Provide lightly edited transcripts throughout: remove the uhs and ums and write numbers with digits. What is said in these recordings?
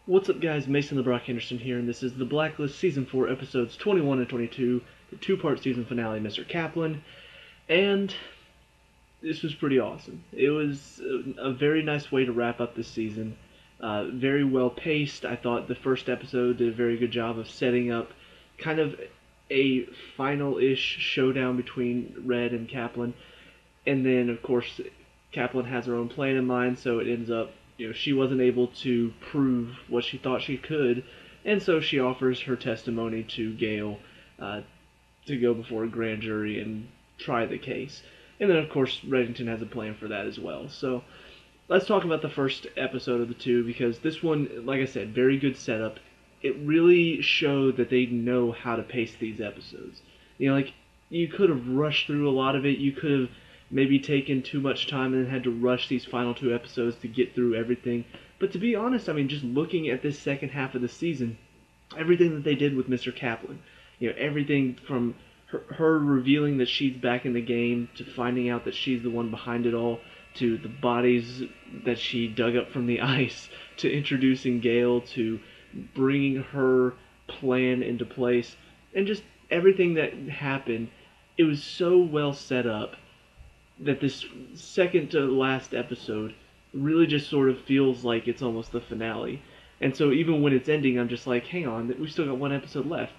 What's up, guys? Mason the Brock Henderson here, and this is the Blacklist Season 4, Episodes 21 and 22, the two-part season finale, Mr. Kaplan, and this was pretty awesome. It was a very nice way to wrap up this season. Very well paced. I thought the first episode did a very good job of setting up kind of a final-ish showdown between Red and Kaplan, and then, of course, Kaplan has her own plan in mind, so it ends up she wasn't able to prove what she thought she could, and so she offers her testimony to Gale to go before a grand jury and try the case. And then, of course, Reddington has a plan for that as well. So let's talk about the first episode of the two, because this one, like I said, very good setup. It really showed that they know how to pace these episodes. Like, you could have rushed through a lot of it. You could have maybe taken too much time and then had to rush these final two episodes to get through everything. But to be honest, I mean, just looking at this second half of the season, everything that they did with Mr. Kaplan, everything from her revealing that she's back in the game, to finding out that she's the one behind it all, to the bodies that she dug up from the ice, to introducing Gale, to bringing her plan into place, and just everything that happened, it was so well set up that this second to last episode really just sort of feels like it's almost the finale. And so even when it's ending, I'm just like, hang on, we still got one episode left.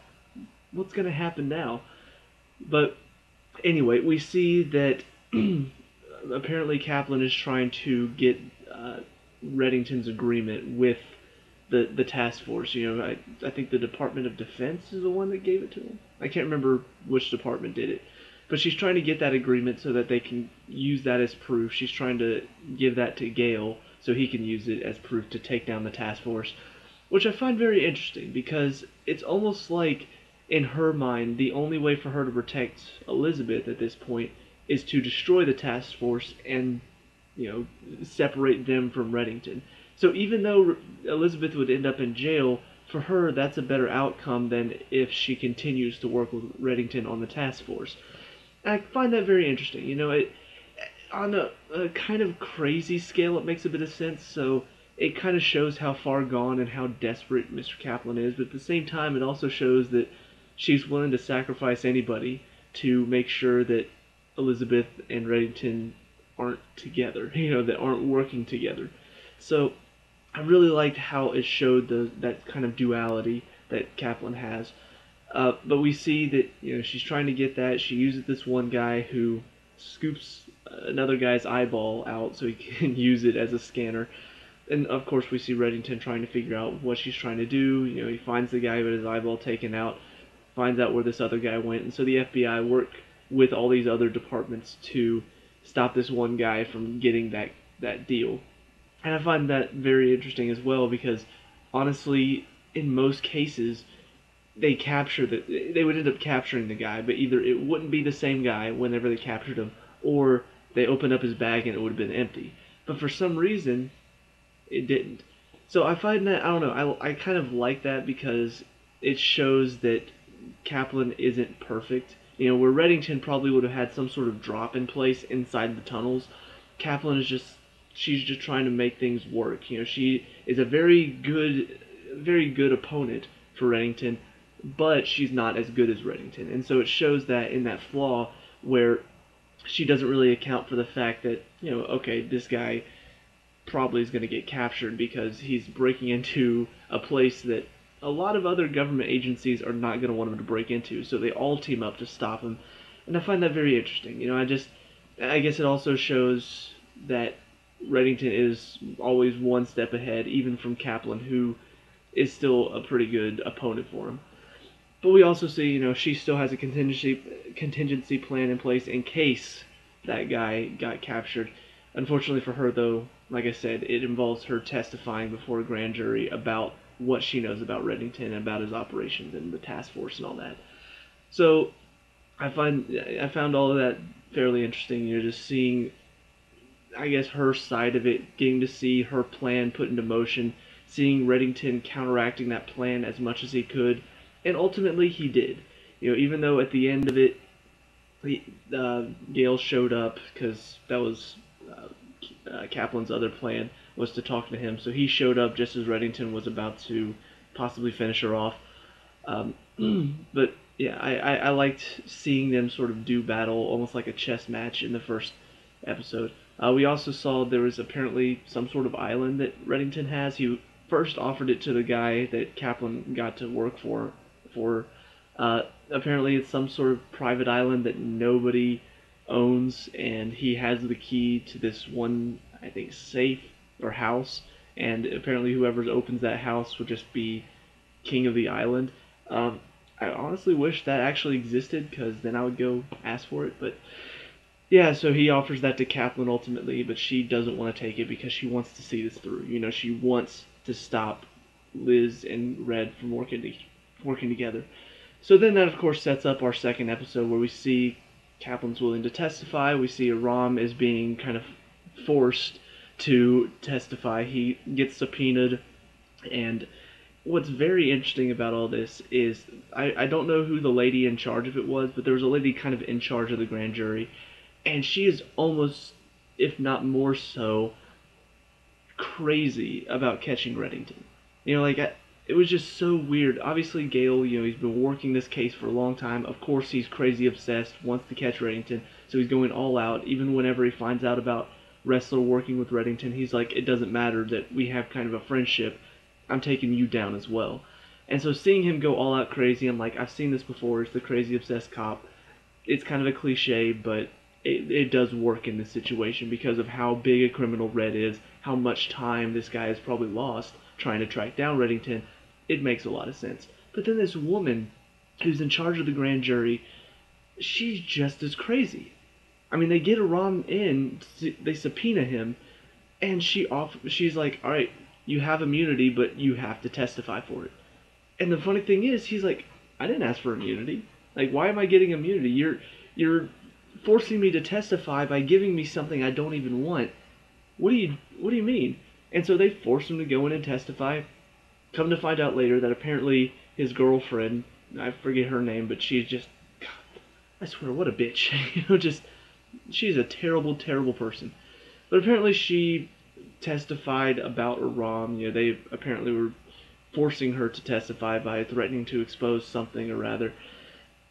What's going to happen now? But anyway, we see that apparently Kaplan is trying to get Reddington's agreement with the task force. I think the Department of Defense is the one that gave it to him. I can't remember which department did it. But she's trying to get that agreement so that they can use that as proof. She's trying to give that to Gale so he can use it as proof to take down the task force, which I find very interesting, because it's almost like, in her mind, the only way for her to protect Elizabeth at this point is to destroy the task force and, separate them from Reddington. So even though Elizabeth would end up in jail, for her, that's a better outcome than if she continues to work with Reddington on the task force. I find that very interesting. On a kind of crazy scale, it makes a bit of sense. So it kind of shows how far gone and how desperate Mr. Kaplan is. But at the same time, it also shows that she's willing to sacrifice anybody to make sure that Elizabeth and Reddington aren't together. That aren't working together. So I really liked how it showed that kind of duality that Kaplan has. But we see that she's trying to get that. She uses this one guy who scoops another guy's eyeball out so he can use it as a scanner. And of course we see Reddington trying to figure out what she's trying to do. He finds the guy with his eyeball taken out, finds out where this other guy went, and so the FBI work with all these other departments to stop this one guy from getting that deal. And I find that very interesting as well, because honestly, in most cases, they would end up capturing the guy, but either it wouldn't be the same guy whenever they captured him, or they opened up his bag and it would have been empty. But for some reason, it didn't. So I find that, I don't know, I kind of like that, because it shows that Kaplan isn't perfect. Where Reddington probably would have had some sort of drop in place inside the tunnels, Kaplan she's just trying to make things work. She is a very good opponent for Reddington, but she's not as good as Reddington. And so it shows that in that flaw where she doesn't really account for the fact that, okay, this guy probably is going to get captured because he's breaking into a place that a lot of other government agencies are not going to want him to break into. So they all team up to stop him. And I find that very interesting. I guess it also shows that Reddington is always one step ahead, even from Kaplan, who is still a pretty good opponent for him. But we also see, she still has a contingency plan in place in case that guy got captured. Unfortunately for her, though, like I said, it involves her testifying before a grand jury about what she knows about Reddington and about his operations and the task force and all that. So I found all of that fairly interesting. Just seeing, I guess, her side of it, getting to see her plan put into motion, seeing Reddington counteracting that plan as much as he could. And ultimately, he did. Even though at the end of it, Gale showed up, because that was Kaplan's other plan. was to talk to him. So he showed up just as Reddington was about to possibly finish her off. Um, but yeah, I liked seeing them sort of do battle, almost like a chess match in the first episode. We also saw there was apparently some sort of island that Reddington has. He first offered it to the guy that Kaplan got to work for. Apparently, it's some sort of private island that nobody owns, and he has the key to this one, I think, safe or house. And apparently, whoever opens that house would just be king of the island. I honestly wish that actually existed, because then I would go ask for it. But yeah, so he offers that to Kaplan ultimately, but she doesn't want to take it because she wants to see this through. You know, she wants to stop Liz and Red from working together. So then that, of course, sets up our second episode where we see Kaplan's willing to testify. We see ROM is being kind of forced to testify. He gets subpoenaed, and what's very interesting about all this is I don't know who the lady in charge of it was, but there was a lady kind of in charge of the grand jury, and she is almost, if not more so, crazy about catching Reddington. You know, like, it was just so weird. Obviously, Gale, you know, he's been working this case for a long time. Of course, he's crazy obsessed, wants to catch Reddington, so he's going all out. Even whenever he finds out about Ressler working with Reddington, he's like, it doesn't matter that we have kind of a friendship. I'm taking you down as well. And so seeing him go all out crazy, I'm like, I've seen this before. It's the crazy obsessed cop. It's kind of a cliche, but it does work in this situation because of how big a criminal Red is, how much time this guy has probably lost trying to track down Reddington. It makes a lot of sense. But then this woman who's in charge of the grand jury, she's just as crazy. I mean, they get ROM in, they subpoena him, and she's like, all right, you have immunity, but you have to testify for it. And the funny thing is, he's like, I didn't ask for immunity. Like, why am I getting immunity? You're forcing me to testify by giving me something I don't even want. What do you mean? And so they force him to go in and testify. Come to find out later that apparently his girlfriend, I forget her name, but she's just, God, I swear, what a bitch. You know, just, she's a terrible, terrible person. But apparently she testified about ROM. You know, they apparently were forcing her to testify by threatening to expose something or rather.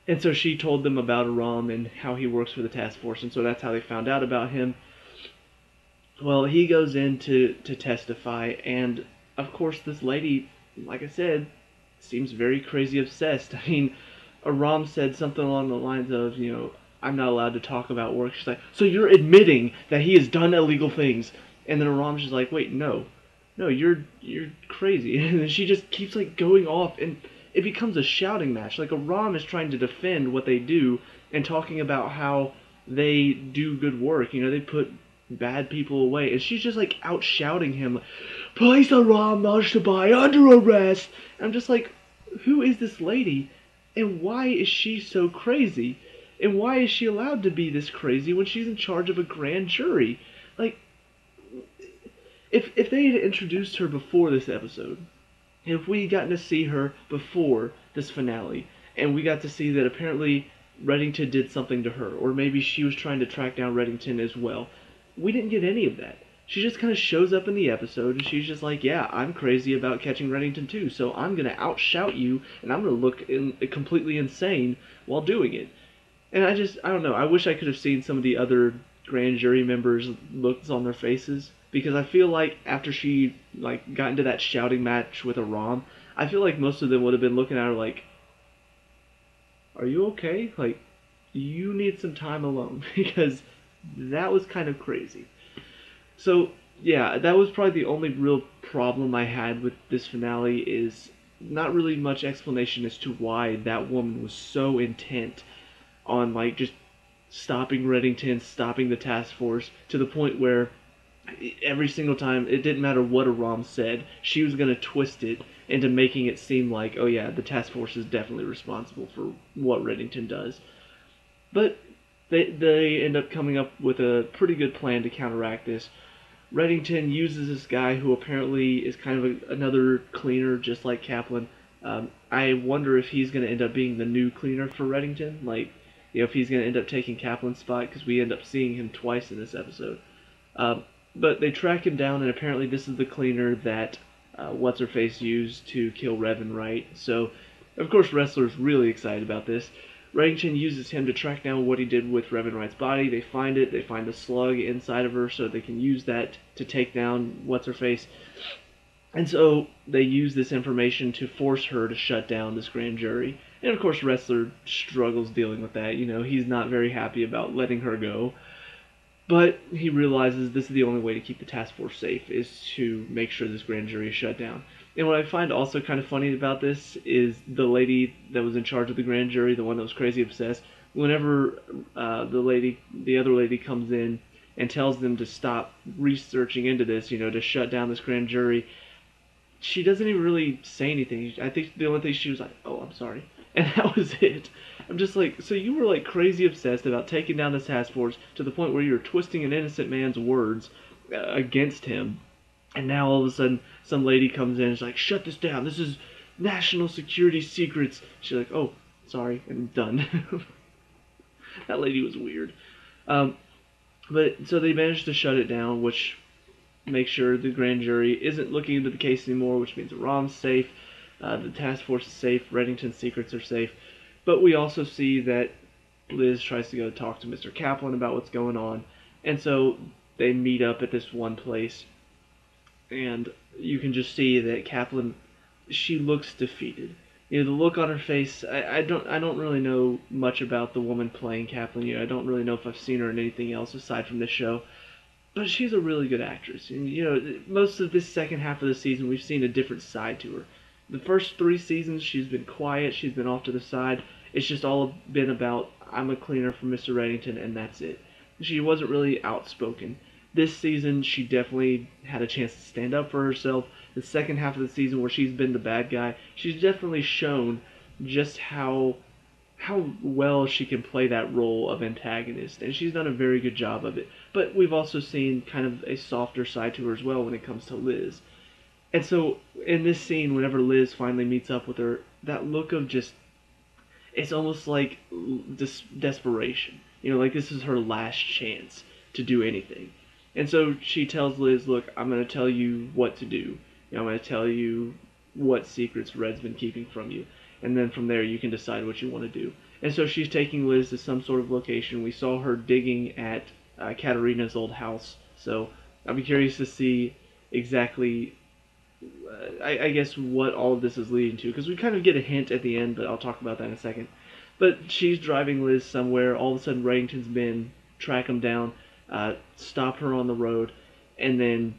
And so she told them about ROM and how he works for the task force, and so that's how they found out about him. Well, he goes in to testify, and of course this lady, like I said, seems very crazy obsessed. I mean, ROM said something along the lines of, you know, I'm not allowed to talk about work. She's like, so you're admitting that he has done illegal things? And then ROM's just like, wait, no, you're crazy. And then she just keeps like going off, and it becomes a shouting match. Like, a ROM is trying to defend what they do and talking about how they do good work. You know, they put bad people away, and she's just like out shouting him, place a ROM Mashtabai under arrest. And I'm just like, who is this lady, and why is she so crazy? And why is she allowed to be this crazy when she's in charge of a grand jury? Like, if they had introduced her before this episode, if we had gotten to see her before this finale, and we got to see that apparently Reddington did something to her, or maybe she was trying to track down Reddington as well, we didn't get any of that. She just kind of shows up in the episode, and she's just like, yeah, I'm crazy about catching Reddington too, so I'm going to outshout you, and I'm going to look completely insane while doing it. And I don't know, I wish I could have seen some of the other grand jury members' looks on their faces, because I feel like after she like got into that shouting match with a ROM, I feel like most of them would have been looking at her like, are you okay? Like, you need some time alone, because that was kind of crazy. So, yeah, that was probably the only real problem I had with this finale, is not really much explanation as to why that woman was so intent on, like, just stopping Reddington, stopping the task force, to the point where every single time, it didn't matter what a ROM said, she was going to twist it into making it seem like, oh yeah, the task force is definitely responsible for what Reddington does. But they end up coming up with a pretty good plan to counteract this. Reddington uses this guy who apparently is kind of another cleaner, just like Kaplan. I wonder if he's going to end up being the new cleaner for Reddington. Like, you know, if he's going to end up taking Kaplan's spot, because we end up seeing him twice in this episode. But they track him down, and apparently this is the cleaner that What's-Her-Face used to kill Revan Wright. So, of course, Ressler's really excited about this. Reddington uses him to track down what he did with Revan Wright's body. They find it. They find the slug inside of her, so they can use that to take down What's-Her-Face. And so they use this information to force her to shut down this grand jury. And of course, Ressler struggles dealing with that. You know, he's not very happy about letting her go. But he realizes this is the only way to keep the task force safe, is to make sure this grand jury is shut down. And what I find also kind of funny about this is the lady that was in charge of the grand jury, the one that was crazy obsessed, whenever the other lady comes in and tells them to stop researching into this, you know, to shut down this grand jury, she doesn't even really say anything. I think the only thing she was like, "Oh, I'm sorry," and that was it. I'm just like, so you were like crazy obsessed about taking down this task force to the point where you were twisting an innocent man's words against him, and now all of a sudden some lady comes in and is like, "Shut this down. This is national security secrets." She's like, "Oh, sorry," and done. That lady was weird. But so they managed to shut it down, which make sure the grand jury isn't looking into the case anymore, which means the ROM's safe, the task force is safe, Reddington's secrets are safe. But we also see that Liz tries to go talk to Mr. Kaplan about what's going on, and so they meet up at this one place, and you can just see that Kaplan, she looks defeated. You know, the look on her face. I don't really know much about the woman playing Kaplan. You know, I don't really know if I've seen her in anything else aside from this show. But she's a really good actress. And, you know, most of this second half of the season, we've seen a different side to her. The first 3 seasons, she's been quiet. She's been off to the side. It's just all been about, I'm a cleaner for Mr. Reddington, and that's it. She wasn't really outspoken. This season, she definitely had a chance to stand up for herself. The second half of the season, where she's been the bad guy, she's definitely shown just how well she can play that role of antagonist, and she's done a very good job of it. But we've also seen kind of a softer side to her as well when it comes to Liz. And so in this scene, whenever Liz finally meets up with her, that look of just, it's almost like desperation. You know, like this is her last chance to do anything. And so she tells Liz, "Look, I'm going to tell you what to do. You know, I'm going to tell you what secrets Red's been keeping from you. And then from there you can decide what you want to do." And so she's taking Liz to some sort of location. We saw her digging at Katarina's old house, so I'll be curious to see exactly, I guess, what all of this is leading to, because we kind of get a hint at the end, but I'll talk about that in a second. But she's driving Liz somewhere. All of a sudden, Reddington's men track them down, stop her on the road, and then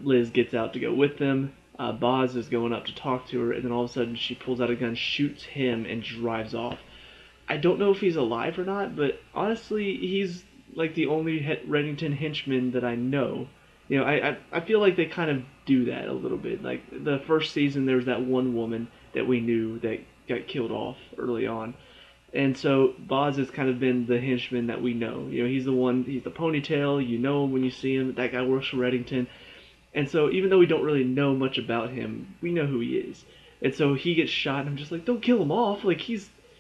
Liz gets out to go with them. Boz is going up to talk to her, and then all of a sudden she pulls out a gun, shoots him, and drives off. I don't know if he's alive or not, but honestly, he's like the only Reddington henchman that I know. You know, I feel like they kind of do that a little bit. Like the first season, there was that one woman that we knew that got killed off early on. And so Boz has kind of been the henchman that we know. You know, he's the ponytail. You know him when you see him. That guy works for Reddington. And so even though we don't really know much about him, we know who he is. And so he gets shot, and I'm just like, don't kill him off. Like, he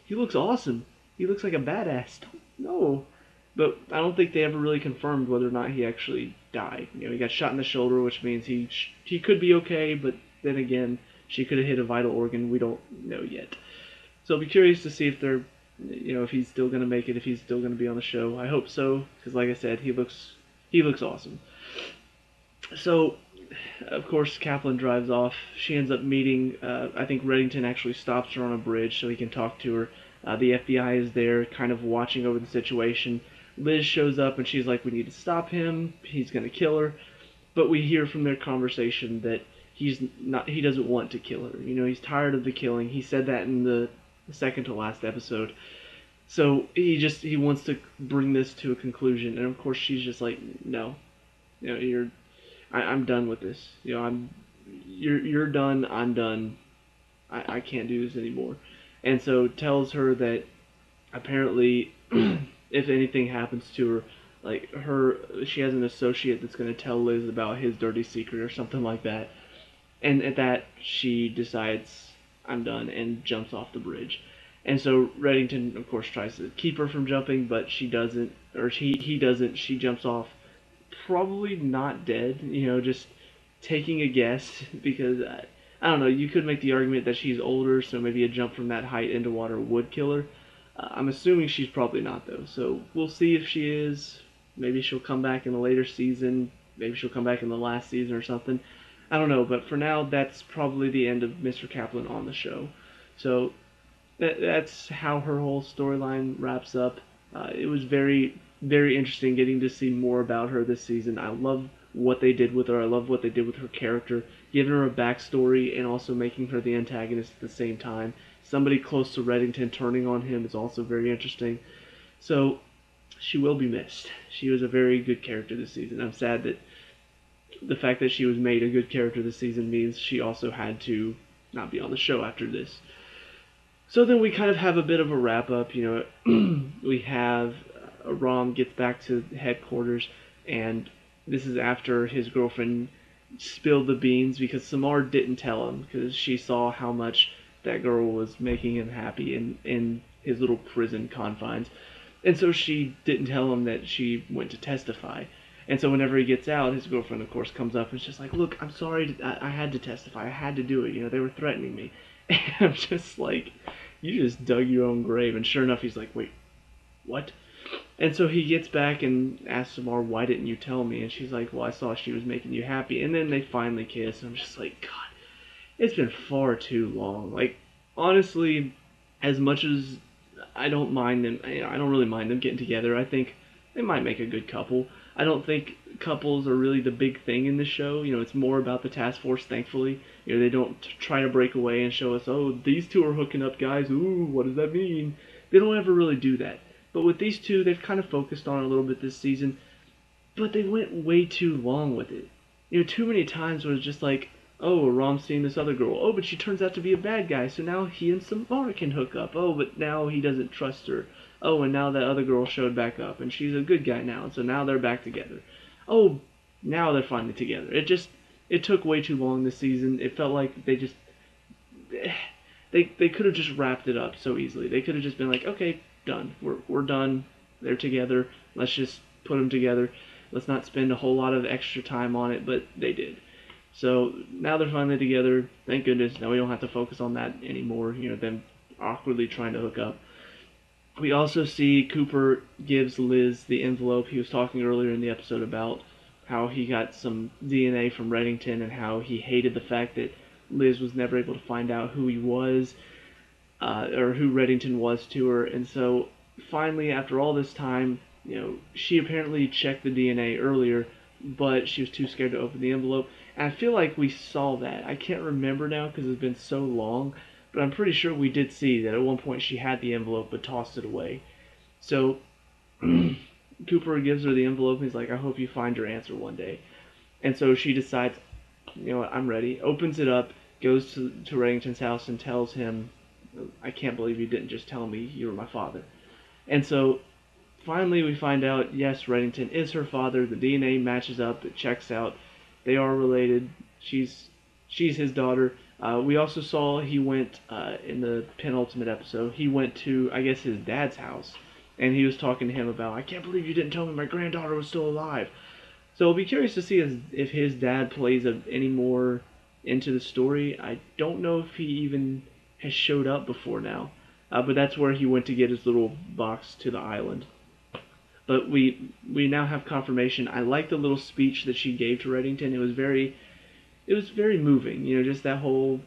looks awesome. He looks like a badass. No. But I don't think they ever really confirmed whether or not he actually died. You know, he got shot in the shoulder, which means he could be okay, but then again, she could have hit a vital organ. We don't know yet. So I'll be curious to see if they're, you know, if he's still going to make it, if he's still going to be on the show. I hope so, because like I said, he looks awesome. So, of course, Kaplan drives off. She ends up meeting, I think Reddington actually stops her on a bridge so he can talk to her. The FBI is there, kind of watching over the situation. Liz shows up and she's like, "We need to stop him. He's going to kill her." But we hear from their conversation that he doesn't want to kill her. You know, he's tired of the killing. He said that in the second to last episode. So he wants to bring this to a conclusion. And of course she's just like, "No. You know, I'm done with this. You know, you're done, I'm done. I can't do this anymore." And so tells her that apparently if anything happens to her, like she has an associate that's going to tell Liz about his dirty secret or something like that. And at that, she decides, "I'm done," and jumps off the bridge. And so Reddington, of course, tries to keep her from jumping, but she doesn't, or he doesn't. She jumps off probably not dead. Just taking a guess because I don't know. You could make the argument that she's older, so maybe a jump from that height into water would kill her. I'm assuming she's probably not though. So we'll see if she is. Maybe she'll come back in a later season. Maybe she'll come back in the last season or something. I don't know, but for now, that's probably the end of Mr. Kaplan on the show. So that's how her whole storyline wraps up. It was very, very interesting getting to see more about her this season. I love what they did with her. I love what they did with her character, giving her a backstory and also making her the antagonist at the same time. Somebody close to Reddington turning on him is also very interesting. So she will be missed. She was a very good character this season. I'm sad that the fact that she was made a good character this season means she also had to not be on the show after this. So then we kind of have a bit of a wrap up. We have Rom gets back to headquarters, and this is after his girlfriend spilled the beans because Samar didn't tell him because she saw how much that girl was making him happy in his little prison confines. And so she didn't tell him that she went to testify. And so whenever he gets out, his girlfriend, of course, comes up and is just like, look, I'm sorry, I had to testify. I had to do it. They were threatening me. And I'm just like, you just dug your own grave. And sure enough, he's like, wait, what? And so he gets back and asks Samar, why didn't you tell me? And she's like, well, I saw she was making you happy. And then they finally kiss. And I'm just like, God, it's been far too long. Like, honestly, as much as I don't mind them, I don't really mind them getting together. I think they might make a good couple. I don't think couples are really the big thing in this show. It's more about the task force, thankfully. They don't try to break away and show us, oh, these two are hooking up, guys. Ooh, what does that mean? They don't ever really do that. But with these two, they've kind of focused on it a little bit this season. But they went way too long with it. Too many times where it's just like, oh, Rom's seeing this other girl. Oh, but she turns out to be a bad guy, so now he and Samar can hook up. Oh, but now he doesn't trust her. Oh, and now that other girl showed back up, and she's a good guy now, and so now they're back together. Oh, now they're finally together. It took way too long this season. It felt like they could have just wrapped it up so easily. They could have just been like, okay, done. We're done. They're together. Let's just put them together. Let's not spend a whole lot of extra time on it, but they did. So now they're finally together. Thank goodness. Now we don't have to focus on that anymore. Them awkwardly trying to hook up. We also see Cooper gives Liz the envelope. He was talking earlier in the episode about how he got some DNA from Reddington and how he hated the fact that Liz was never able to find out who he was or who Reddington was to her. And so finally, after all this time, she apparently checked the DNA earlier, but she was too scared to open the envelope. And I feel like we saw that. I can't remember now because it's been so long. But I'm pretty sure we did see that at one point she had the envelope but tossed it away. So Cooper gives her the envelope and he's like, I hope you find your answer one day. And so she decides, you know what, I'm ready. Opens it up, goes to Reddington's house and tells him, I can't believe you didn't just tell me you were my father. And so finally we find out, yes, Reddington is her father. The DNA matches up. It checks out. They are related. She's his daughter. We also saw he went, in the penultimate episode, he went to, I guess, his dad's house. And he was talking to him about, I can't believe you didn't tell me my granddaughter was still alive. So I'll be curious to see if his dad plays any more into the story. I don't know if he even has showed up before now. But that's where he went to get his little box to the island. But we now have confirmation. I like the little speech that she gave to Reddington. It was very moving. You know, just that whole,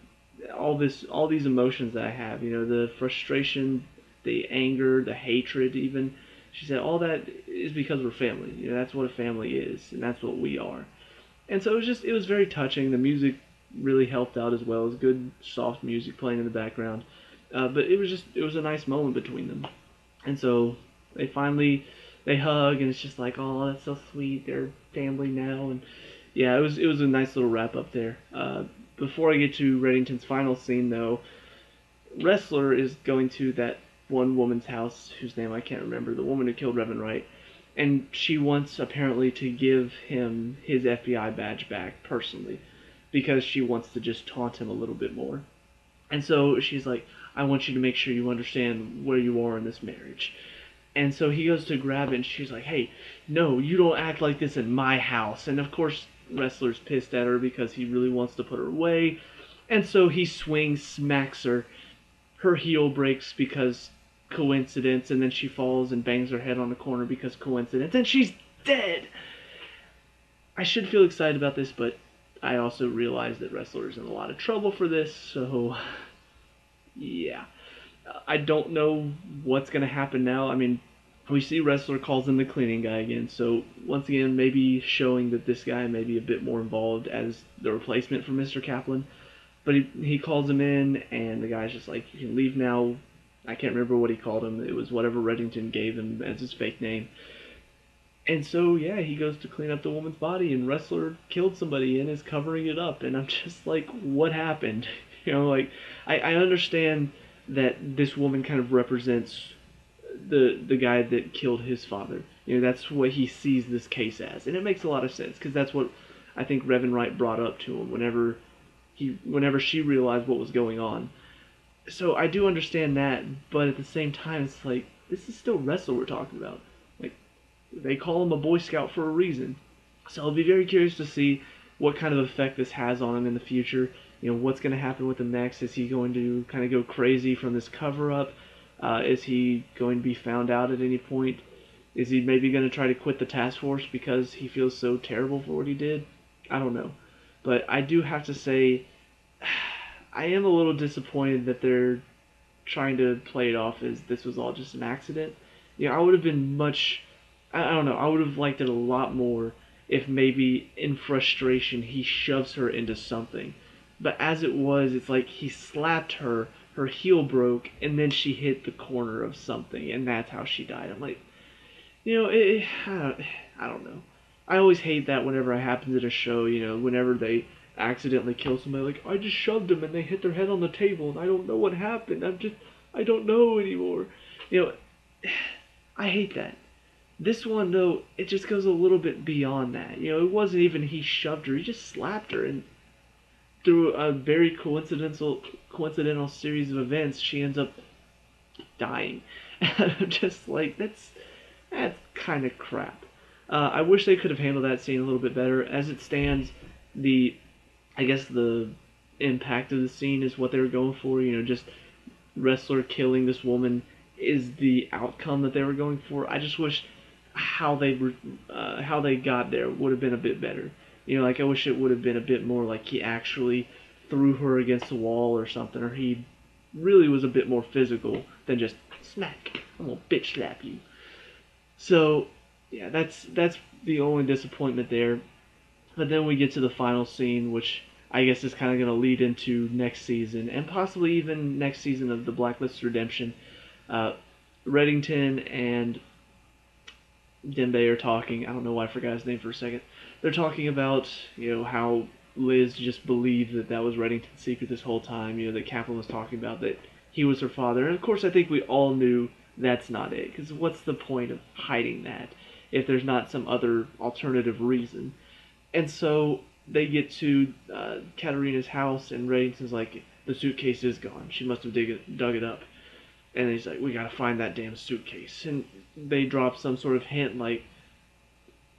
all these emotions that I have. You know, the frustration, the anger, the hatred even. She said all that is because we're family. You know, that's what a family is, and that's what we are. And so it was very touching. The music really helped out as well. It was good, soft music playing in the background. But it was a nice moment between them. And so they hug, and it's just like, oh, that's so sweet. They're family now, and yeah, it was a nice little wrap up there. Before I get to Reddington's final scene, though, Ressler is going to that one woman's house, whose name I can't remember, the woman who killed Reverend Wright, and she wants apparently to give him his FBI badge back personally, because she wants to just taunt him a little bit more. And so she's like, I want you to make sure you understand where you are in this marriage. And so he goes to grab it, and she's like, "Hey, no, you don't act like this in my house." And of course, Ressler's pissed at her because he really wants to put her away. And so he swings, smacks her. Her heel breaks because coincidence, and then she falls and bangs her head on the corner because coincidence, and she's dead. I should feel excited about this, but I also realize that Ressler's in a lot of trouble for this, so yeah. I don't know what's going to happen now. I mean, we see Ressler calls in the cleaning guy again, so once again, maybe showing that this guy may be a bit more involved as the replacement for Mr. Kaplan. But he calls him in, and the guy's just like, "You can leave now." I can't remember what he called him. It was whatever Reddington gave him as his fake name. And so, yeah, he goes to clean up the woman's body, and Ressler killed somebody and is covering it up. And I'm just like, what happened? Like, I understand that this woman kind of represents the guy that killed his father. That's what he sees this case as. And it makes a lot of sense, because that's what I think Revan Wright brought up to him whenever she realized what was going on. So I do understand that, but at the same time, it's like, this is still Ressler we're talking about. Like, they call him a Boy Scout for a reason. So I'll be very curious to see what kind of effect this has on him in the future. What's going to happen with him next? Is he going to kind of go crazy from this cover-up? Is he going to be found out at any point? Is he maybe going to try to quit the task force because he feels so terrible for what he did? I don't know. But I do have to say, I am a little disappointed that they're trying to play it off as this was all just an accident. I would have been I don't know, I would have liked it a lot more if maybe in frustration he shoves her into something. But as it was, it's like he slapped her, her heel broke, and then she hit the corner of something, and that's how she died. I'm like, I don't know. I always hate that whenever it happens at a show, whenever they accidentally kill somebody, like, I just shoved them and they hit their head on the table and I don't know what happened. I don't know anymore. I hate that. This one, though, it just goes a little bit beyond that. It wasn't even he shoved her, he just slapped her, and through a very coincidental series of events, she ends up dying. And I'm just like, that's kind of crap. I wish they could have handled that scene a little bit better. As it stands, I guess the impact of the scene is what they were going for. Just Ressler killing this woman is the outcome that they were going for. I just wish how they got there would have been a bit better. Like, I wish it would have been a bit more like he actually threw her against the wall or something, or he really was a bit more physical than just smack, I'm gonna bitch slap you. So yeah, that's the only disappointment there. But then we get to the final scene, which I guess is kind of going to lead into next season, and possibly even next season of the Blacklist Redemption. Reddington and Dembe are talking. I don't know why I forgot his name for a second. They're talking about, how Liz just believed that was Reddington's secret this whole time, that Kaplan was talking about, that he was her father. And of course, I think we all knew that's not it, because what's the point of hiding that if there's not some other alternative reason? And so they get to Katarina's house, and Reddington's like, the suitcase is gone. She must have dug it up. And he's like, we gotta find that damn suitcase. And they drop some sort of hint, like,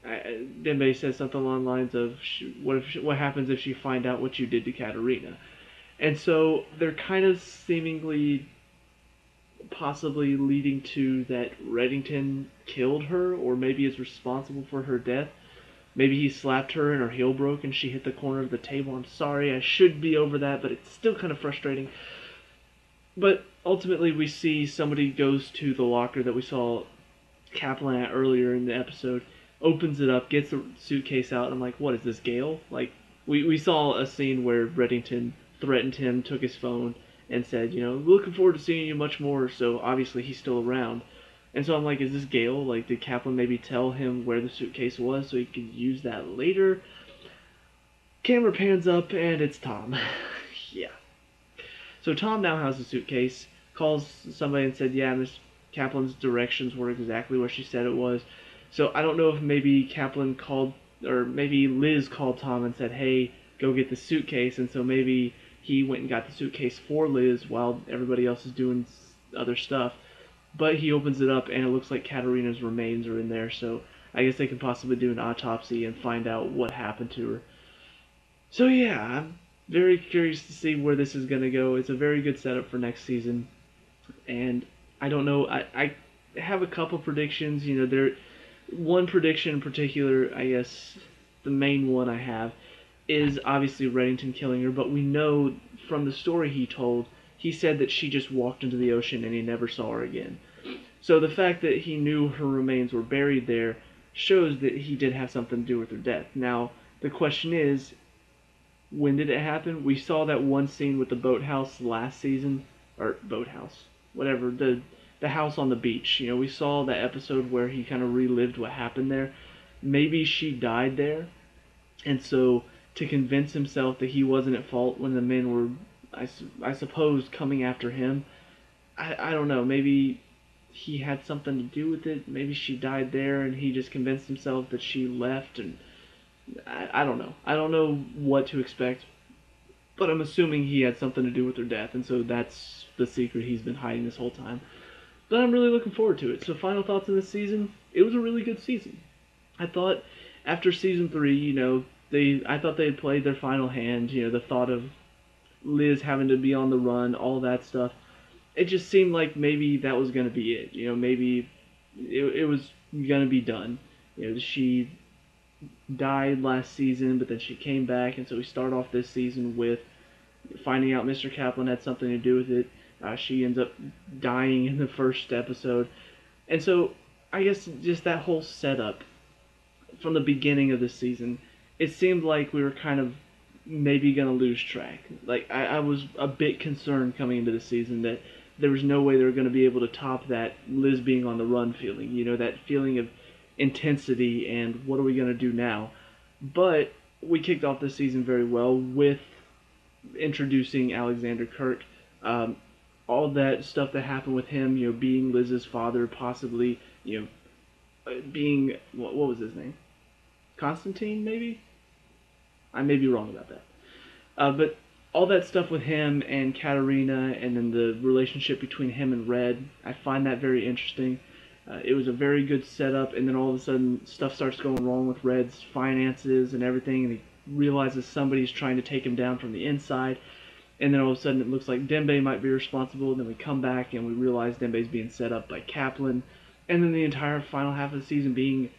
Dembe says something along the lines of, what happens if she find out what you did to Katarina? And so they're kind of seemingly possibly leading to that Reddington killed her, or maybe is responsible for her death. Maybe he slapped her and her heel broke and she hit the corner of the table. I'm sorry, I should be over that, but it's still kind of frustrating. But ultimately we see somebody goes to the locker that we saw Kaplan at earlier in the episode, opens it up, gets the suitcase out, and I'm like, what is this, Gale? Like, we saw a scene where Reddington threatened him, took his phone, and said, looking forward to seeing you much more, so obviously he's still around. And so I'm like, is this Gale? Like, did Kaplan maybe tell him where the suitcase was so he could use that later? Camera pans up, and it's Tom. Yeah. So Tom now has the suitcase, calls somebody and said, yeah, Miss Kaplan's directions were exactly where she said it was. So I don't know if maybe Kaplan called, or maybe Liz called Tom and said, hey, go get the suitcase, and so maybe he went and got the suitcase for Liz while everybody else is doing other stuff. But he opens it up, and it looks like Katarina's remains are in there, so I guess they could possibly do an autopsy and find out what happened to her. So yeah, I'm very curious to see where this is going to go. It's a very good setup for next season, and I don't know. I have a couple predictions. One prediction in particular, I guess the main one I have is obviously Reddington killing her, but we know from the story he told, he said that she just walked into the ocean and he never saw her again. So the fact that he knew her remains were buried there shows that he did have something to do with her death. Now, the question is, when did it happen? We saw that one scene with the boathouse last season, or boathouse, whatever, the house on the beach. We saw that episode where he kind of relived what happened there. Maybe she died there, and so to convince himself that he wasn't at fault when the men were, I suppose, coming after him. I don't know. Maybe he had something to do with it. Maybe she died there, and he just convinced himself that she left, and I don't know. I don't know what to expect, but I'm assuming he had something to do with her death, and so that's the secret he's been hiding this whole time. But I'm really looking forward to it. So final thoughts on this season. It was a really good season. I thought after season 3, I thought they had played their final hand. The thought of Liz having to be on the run, all that stuff. It just seemed like maybe that was going to be it. Maybe it was going to be done. She died last season, but then she came back, and so we start off this season with finding out Mr. Kaplan had something to do with it. She ends up dying in the first episode. And so I guess just that whole setup from the beginning of this season, it seemed like we were kind of maybe going to lose track. Like, I was a bit concerned coming into the season that there was no way they were going to be able to top that Liz being on the run feeling. That feeling of intensity and what are we going to do now. But we kicked off this season very well with introducing Alexander Kirk. All that stuff that happened with him, being Liz's father, possibly, being, what was his name? Constantine, maybe? I may be wrong about that. But all that stuff with him and Katarina, and then the relationship between him and Red, I find that very interesting. It was a very good setup, and then all of a sudden stuff starts going wrong with Red's finances and everything, and he realizes somebody's trying to take him down from the inside, and then all of a sudden it looks like Dembe might be responsible, and then we come back and we realize Dembe's being set up by Kaplan, and then the entire final half of the season being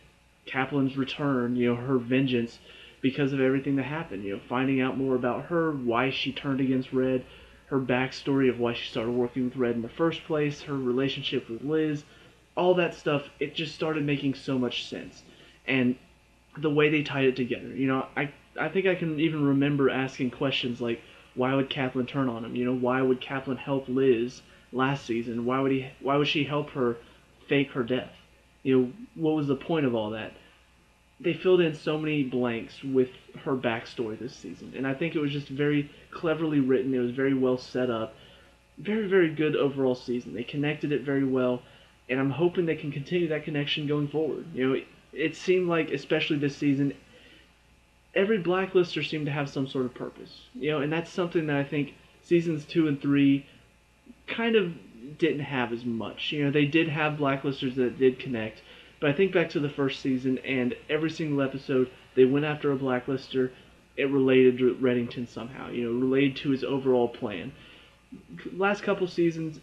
Kaplan's return, her vengeance because of everything that happened, finding out more about her, why she turned against Red, her backstory of why she started working with Red in the first place, her relationship with Liz, all that stuff. It just started making so much sense. And the way they tied it together, I think I can even remember asking questions like, why would Kaplan turn on him? Why would Kaplan help Liz last season? Why would she help her fake her death? What was the point of all that? They filled in so many blanks with her backstory this season, and I think it was just very cleverly written. It was very well set up. Very, very good overall season. They connected it very well, and I'm hoping they can continue that connection going forward. It seemed like, especially this season, every Blacklister seemed to have some sort of purpose. And that's something that I think seasons 2 and 3 kind of didn't have as much. They did have Blacklisters that did connect, but I think back to the first season, and every single episode, they went after a Blacklister. It related to Reddington somehow, related to his overall plan. Last couple seasons,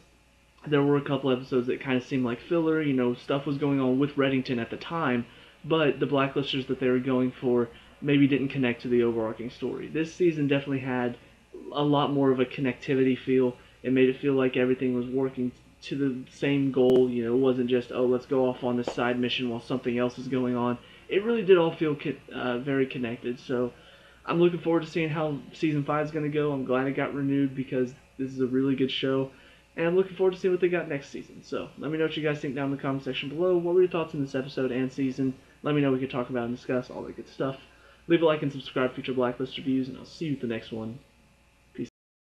there were a couple episodes that kind of seemed like filler. Stuff was going on with Reddington at the time, but the Blacklisters that they were going for maybe didn't connect to the overarching story. This season definitely had a lot more of a connectivity feel. It made it feel like everything was working to the same goal. It wasn't just, oh, let's go off on this side mission while something else is going on. It really did all feel very connected. So I'm looking forward to seeing how Season 5 is going to go. I'm glad it got renewed because this is a really good show. And I'm looking forward to seeing what they got next season. So let me know what you guys think down in the comment section below. What were your thoughts on this episode and season? Let me know, we could talk about and discuss all that good stuff. Leave a like and subscribe for future Blacklist reviews, and I'll see you at the next one.